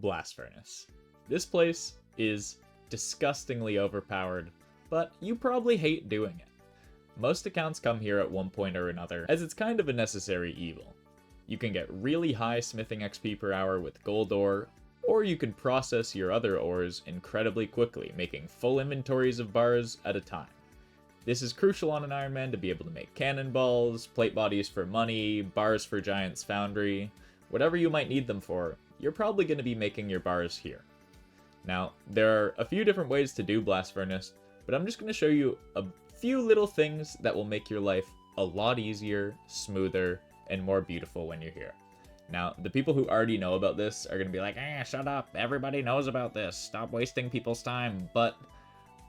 Blast Furnace. This place is disgustingly overpowered, but you probably hate doing it. Most accounts come here at one point or another, as it's kind of a necessary evil. You can get really high smithing XP per hour with gold ore, or you can process your other ores incredibly quickly, making full inventories of bars at a time. This is crucial on an Iron Man to be able to make cannonballs, plate bodies for money, bars for Giant's Foundry. Whatever you might need them for, you're probably going to be making your bars here. Now, there are a few different ways to do Blast Furnace, but I'm just going to show you a few little things that will make your life a lot easier, smoother, and more beautiful when you're here. Now, the people who already know about this are going to be like, shut up, everybody knows about this, stop wasting people's time, but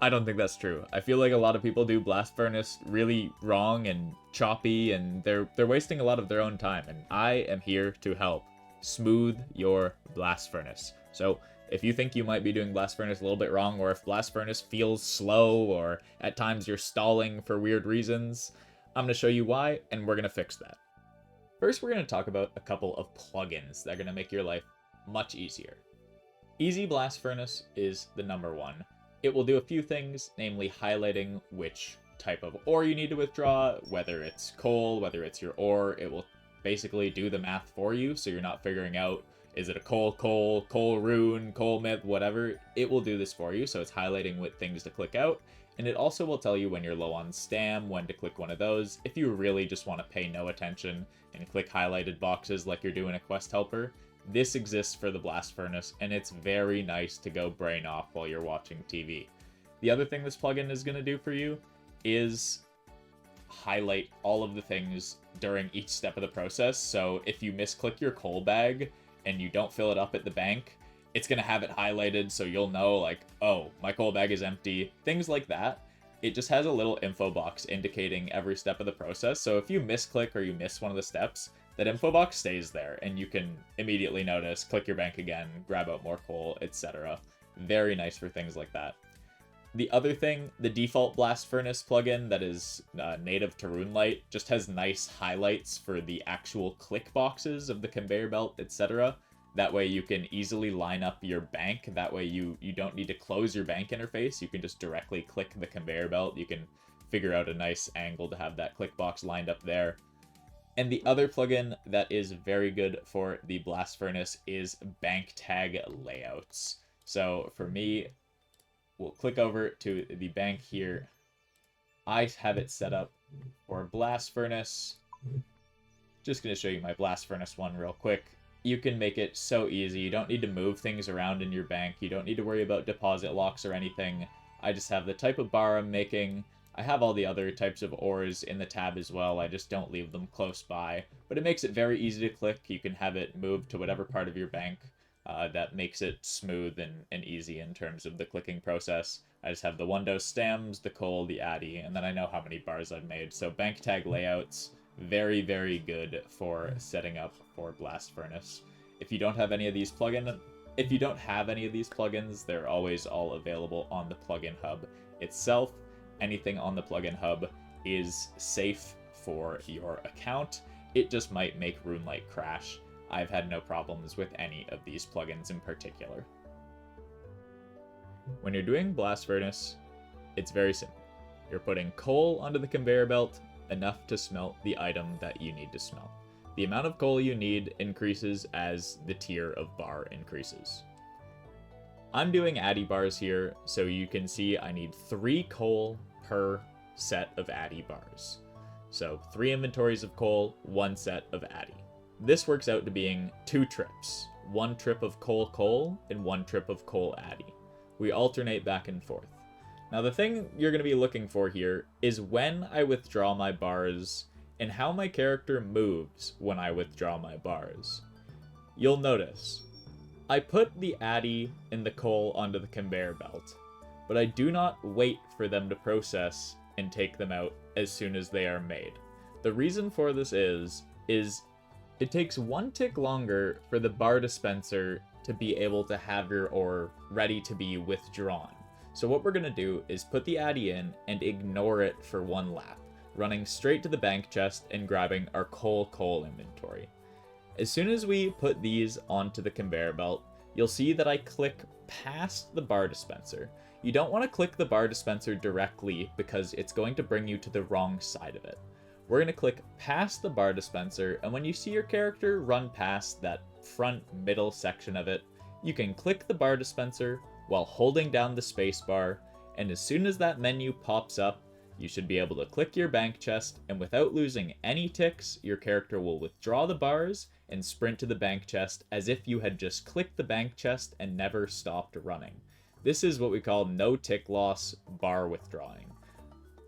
I don't think that's true. I feel like a lot of people do Blast Furnace really wrong and choppy, and they're wasting a lot of their own time, and I am here to help smooth your Blast Furnace. So, if you think you might be doing Blast Furnace a little bit wrong, or if Blast Furnace feels slow, or at times you're stalling for weird reasons, I'm going to show you why, and we're going to fix that. First, we're going to talk about a couple of plugins that are going to make your life much easier. Easy Blast Furnace is the number one. It will do a few things, namely highlighting which type of ore you need to withdraw, whether it's coal, whether it's your ore. It will basically do the math for you, so you're not figuring out, is it a coal rune, coal myth, whatever. It will do this for you, so it's highlighting what things to click out, and it also will tell you when you're low on stam, when to click one of those, if you really just want to pay no attention and click highlighted boxes like you're doing a quest helper. This exists for the Blast Furnace, and it's very nice to go brain off while you're watching TV. The other thing this plugin is going to do for you is highlight all of the things during each step of the process. So if you misclick your coal bag and you don't fill it up at the bank, it's going to have it highlighted so you'll know, like, oh, my coal bag is empty. Things like that. It just has a little info box indicating every step of the process. So if you misclick or you miss one of the steps, that info box stays there, and you can immediately notice, click your bank again, grab out more coal, etc. Very nice for things like that. The other thing, the default Blast Furnace plugin that is native to RuneLite just has nice highlights for the actual click boxes of the conveyor belt, etc. That way you can easily line up your bank. That way you don't need to close your bank interface. You can just directly click the conveyor belt. You can figure out a nice angle to have that click box lined up there. And the other plugin that is very good for the Blast Furnace is bank tag layouts. So for me, we'll click over to the bank here. I have it set up for Blast Furnace. Just going to show you my Blast Furnace one real quick. You can make it so easy. You don't need to move things around in your bank. You don't need to worry about deposit locks or anything. I just have the type of bar I'm making. I have all the other types of ores in the tab as well. I just don't leave them close by. But it makes it very easy to click. You can have it moved to whatever part of your bank. That makes it smooth and easy in terms of the clicking process. I just have the one dose stams, the coal, the addy, and then I know how many bars I've made. So bank tag layouts, very, very good for setting up for Blast Furnace. If you don't have any of these plugins, they're always all available on the plugin hub itself. Anything on the plugin hub is safe for your account. It just might make RuneLite crash. I've had no problems with any of these plugins in particular. When you're doing Blast Furnace, it's very simple. You're putting coal onto the conveyor belt, enough to smelt the item that you need to smelt. The amount of coal you need increases as the tier of bar increases. I'm doing addy bars here, so you can see I need 3 coal per set of addy bars. So 3 inventories of coal, 1 set of addy. This works out to being 2 trips. 1 trip of coal and 1 trip of coal addy. We alternate back and forth. Now the thing you're going to be looking for here is when I withdraw my bars and how my character moves when I withdraw my bars. You'll notice I put the addy and the coal onto the conveyor belt, but I do not wait for them to process and take them out as soon as they are made. The reason for this is it takes 1 tick longer for the bar dispenser to be able to have your ore ready to be withdrawn. So what we're going to do is put the addy in and ignore it for 1 lap, running straight to the bank chest and grabbing our coal inventory. As soon as we put these onto the conveyor belt, you'll see that I click past the bar dispenser. You don't want to click the bar dispenser directly because it's going to bring you to the wrong side of it. We're going to click past the bar dispenser, and when you see your character run past that front middle section of it, you can click the bar dispenser while holding down the space bar, and as soon as that menu pops up, you should be able to click your bank chest, and without losing any ticks, your character will withdraw the bars and sprint to the bank chest as if you had just clicked the bank chest and never stopped running. This is what we call no tick loss bar withdrawing.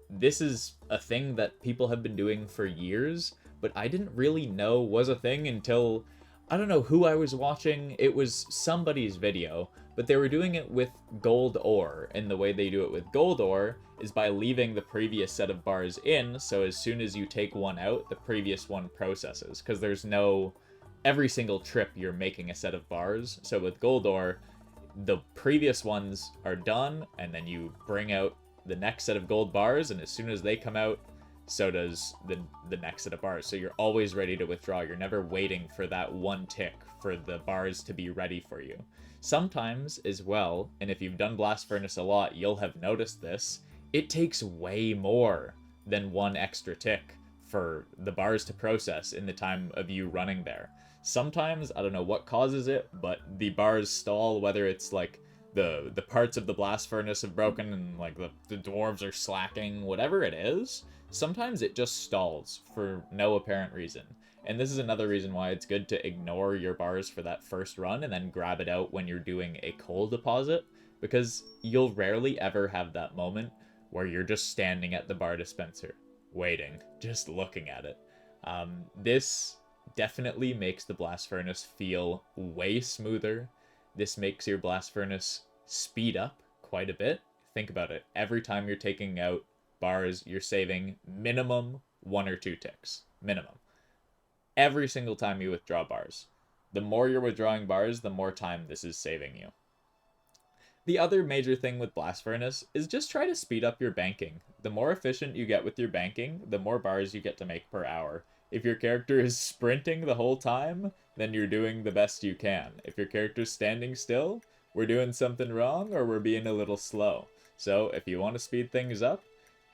This is a thing that people have been doing for years, but I didn't really know was a thing until, I don't know who I was watching. It was somebody's video, but they were doing it with gold ore, and the way they do it with gold ore is by leaving the previous set of bars in, so as soon as you take one out, the previous one processes, because there's no, every single trip you're making a set of bars. So with gold ore, the previous ones are done, and then you bring out the next set of gold bars, and as soon as they come out, so does the next set of bars. So you're always ready to withdraw. You're never waiting for that one tick for the bars to be ready for you. Sometimes as well, and if you've done Blast Furnace a lot, you'll have noticed this, it takes way more than one extra tick for the bars to process in the time of you running there. Sometimes, I don't know what causes it, but the bars stall, whether it's like the parts of the blast furnace have broken and like the dwarves are slacking, whatever it is, sometimes it just stalls for no apparent reason. And this is another reason why it's good to ignore your bars for that first run and then grab it out when you're doing a coal deposit, because you'll rarely ever have that moment where you're just standing at the bar dispenser, waiting, just looking at it. This definitely makes the blast furnace feel way smoother. This makes your blast furnace speed up quite a bit. Think about it. Every time you're taking out bars, you're saving minimum 1 or 2 ticks. Minimum. Every single time you withdraw bars. The more you're withdrawing bars, the more time this is saving you. The other major thing with Blast Furnace is just try to speed up your banking. The more efficient you get with your banking, the more bars you get to make per hour. If your character is sprinting the whole time, then you're doing the best you can. If your character's standing still, we're doing something wrong or we're being a little slow. So if you want to speed things up,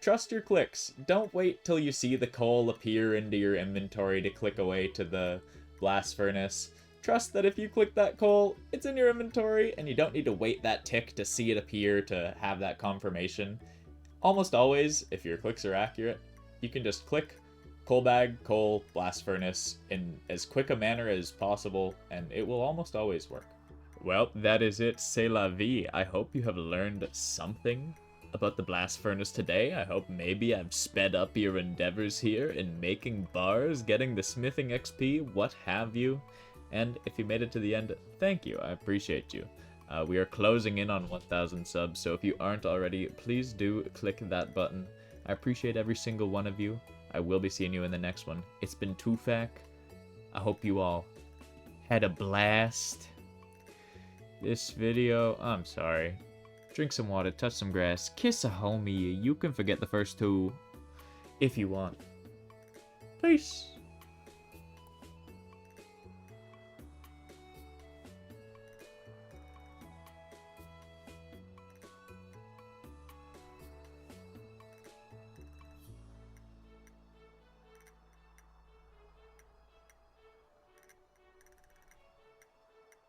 trust your clicks. Don't wait till you see the coal appear into your inventory to click away to the Blast Furnace. Trust that if you click that coal, it's in your inventory, and you don't need to wait that tick to see it appear to have that confirmation. Almost always, if your clicks are accurate, you can just click coal bag, coal, blast furnace in as quick a manner as possible, and it will almost always work. Well, that is it. C'est la vie. I hope you have learned something about the blast furnace today. I hope maybe I've sped up your endeavors here in making bars, getting the smithing XP, what have you. And if you made it to the end, thank you. I appreciate you. We are closing in on 1,000 subs, so if you aren't already, please do click that button. I appreciate every single one of you. I will be seeing you in the next one. It's been Tufak. I hope you all had a blast. This video, I'm sorry. Drink some water, touch some grass, kiss a homie. You can forget the first 2 if you want. Peace.